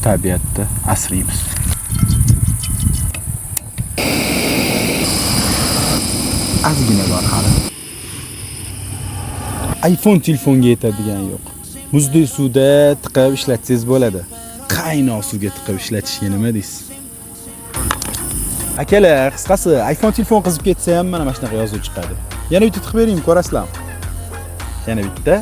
tabiatda asraymiz. Ozgina bor hali. iPhone telefonga yetadigan yo'q. Muzli suvda tiqib ishlatsangiz bo'ladi. Qaynoq suvga tiqib ishlatishga nima deysiz? Akalar, qisqasi iPhone telefon qizib ketsa ham mana shunaqa yozuv chiqadi. Yana bitta tiqib beraymi, ko'rasizlarmi? Yana bitta.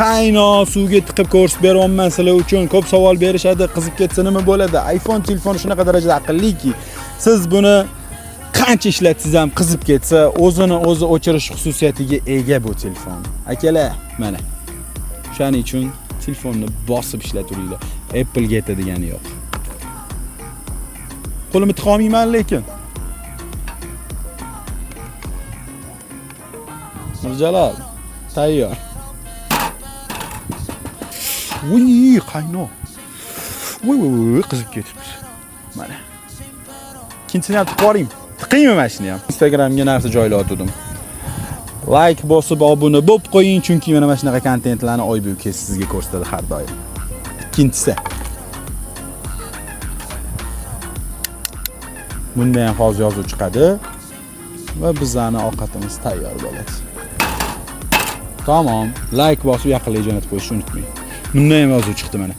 Qaynoq suvga tiqib ko'rsatib beryapman sizlar uchun. Ko'p savol berishadi, qizib ketsa nima bo'ladi? iPhone telefoni shunaqa darajada aqlliki, siz buni qancha ishlatsangiz ham qizib ketsa, o'zini o'zi o'chirish xususiyatiga ega bu telefon. Akalar, mana. Shuning uchun telefonni bosib ishlaturinglar. Apple ga yetadigani yo'q. Qo'limni tiqa olmayman lekin. Mirjalol, tayyor. Voy, qaynoq. Voy, qizib ketibdi. Mana. Ikkinchisini ham tiqib yuboring. Tiqingmi mana shuni ham? Instagramga narsa joylatdim. Like bosib, obuna bo'lib qo'ying, chunki mana shunaqa kontentlarni oy bo'yi sizga ko'rsatadi har doim. Ikkinchisi. Bunda ham hozir yozuv chiqadi va bizning ovqatimiz tayyor bo'ladi. Tamam. Like bosib, yaqinlarga jo'natib qo'yishni unutmang. Bunda ham yozuv chiqdi mana.